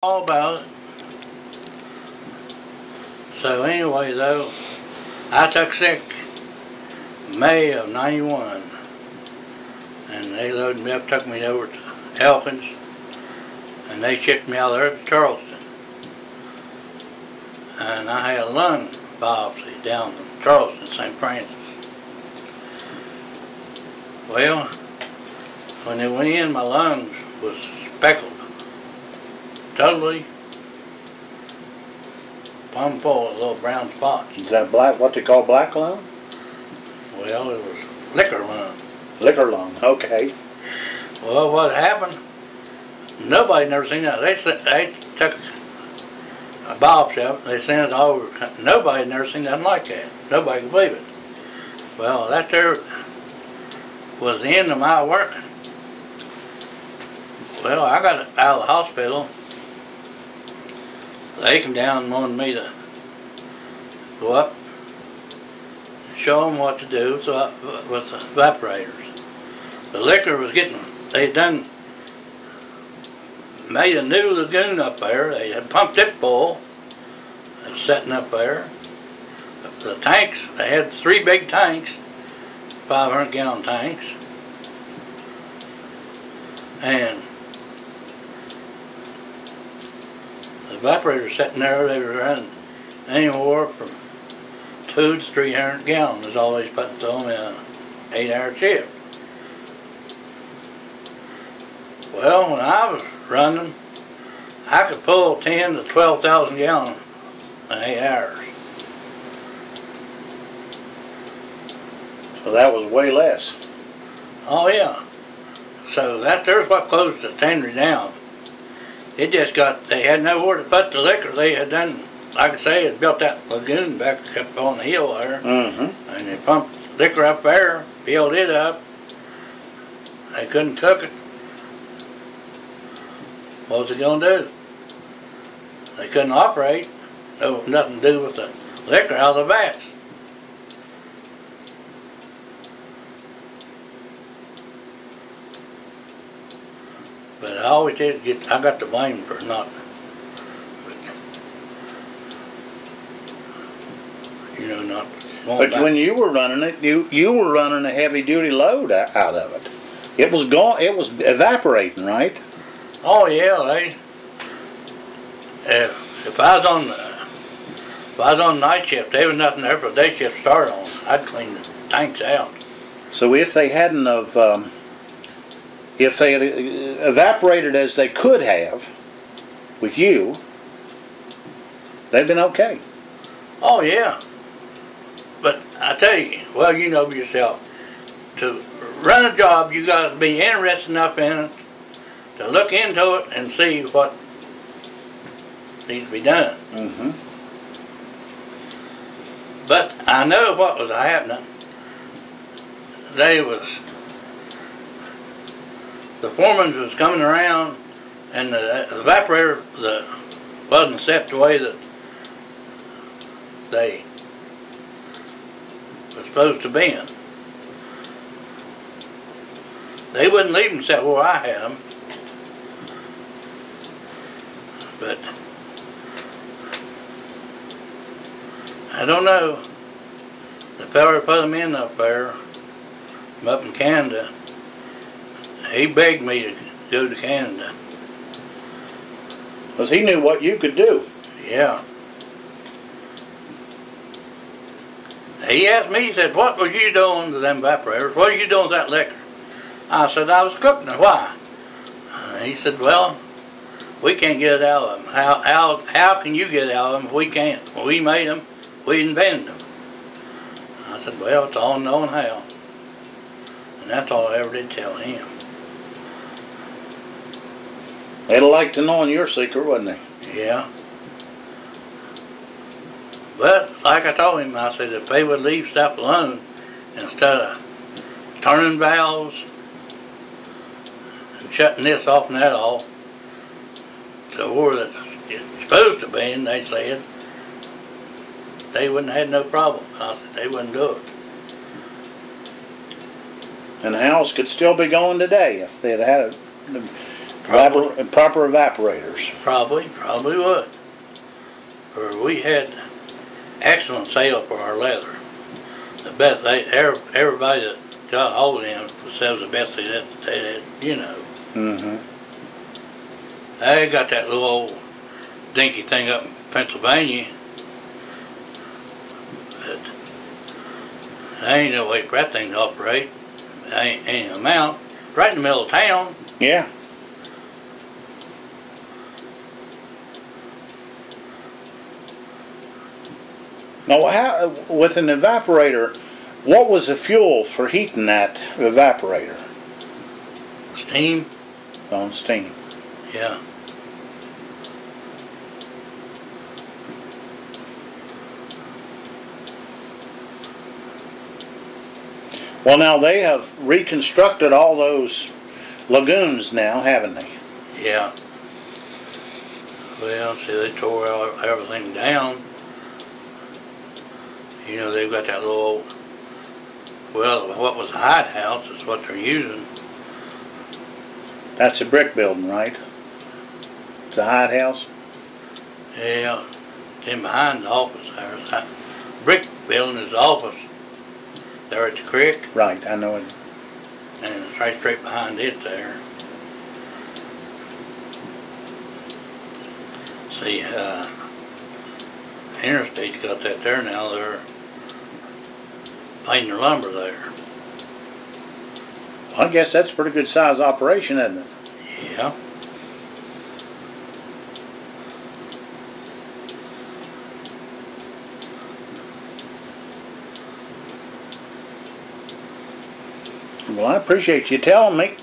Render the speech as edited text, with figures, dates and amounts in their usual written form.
All about it. So anyway, though, I took sick May of '91, and they loaded me up, took me over to Elkins, and they shipped me out there to Charleston. And I had a lung biopsy down in Charleston, St. Francis. Well, when they went in, my lungs was speckled. Totally plumb full of little brown spots. Is that black, what they call black lung? Well, it was liquor lung. Liquor lung, okay. Well, what happened, nobody never seen that. They took a biopsy of it, they sent it over. Nobody never seen nothing like that. Nobody could believe it. Well, that there was the end of my working. Well, I got out of the hospital. They came down and wanted me to go up and show them what to do with the evaporators. The liquor was getting, they had done, made a new lagoon up there. They had pumped it full and setting up there. The tanks, they had 3 big tanks, 500-gallon tanks. And evaporators sitting there, they were running anywhere from 200 to 300 gallons is all they was putting to them in an 8-hour shift. Well, when I was running, I could pull 10 to 12,000 gallons in 8 hours. So that was way less. Oh yeah. So there's what closed the tannery down. It just got, they had nowhere to put the liquor. They had done, like I say, had built that lagoon back up on the hill there. And they pumped liquor up there, filled it up. They couldn't cook it. What was they going to do? They couldn't operate. There was nothing to do with the liquor out of the vats. But I always did get, I got the blame for not, not going But back. when you were running it, you were running a heavy duty load out of it. It was gone, it was evaporating, right? Oh yeah, if I was on night shift, there was nothing there for day shift start on. I'd clean the tanks out. So if they hadn't have, if they had evaporated as they could have with you, they'd been okay. Oh yeah. But I tell you, well, you know yourself, to run a job you got to be interested enough in it to look into it and see what needs to be done. But I know what was happening. The foreman was coming around, and the evaporator wasn't set the way that they were supposed to be in. They wouldn't leave them set where I had them. But I don't know. The fella put them in up there, from up in Canada. He begged me to go to Canada. Because he knew what you could do. Yeah. He asked me, he said, what was you doing to them evaporators? What are you doing with that liquor? I said, I was cooking it. Why? He said, well, we can't get it out of them. How can you get it out of them if we can't? Well, we made them. We invented them. I said, well, it's all knowing how. And that's all I ever did tell him. They'd have liked to know your secret, wouldn't they? Yeah. But, like I told him, I said, if they would leave stuff alone, instead of turning valves and shutting this off and that off, to where it's supposed to be, and they said, they wouldn't have had no problem. I said, they wouldn't do it. And the house could still be going today if they'd had Probably. Proper evaporators. Probably would. For we had excellent sale for our leather. The best, everybody that got hold of them said was the best they had, you know. Mm-hmm. They got that little old dinky thing up in Pennsylvania. But there ain't no way for that thing to operate. Ain't an amount. Right in the middle of town. Yeah. Now, how, with an evaporator, what was the fuel for heating that evaporator? Steam. On steam. Yeah. Well, now they have reconstructed all those lagoons now, haven't they? Yeah. Well, see, they tore everything down. You know, they've got that little old, well, what was a hide house is what they're using. That's a brick building, right? It's a hide house? Yeah. In behind the office there. That brick building is the office. There at the creek. Right, I know it. And it's right straight behind it there. See, Interstate's got that there now. They're painting their lumber there. I guess that's a pretty good size operation, isn't it? Yeah. Well, I appreciate you telling me.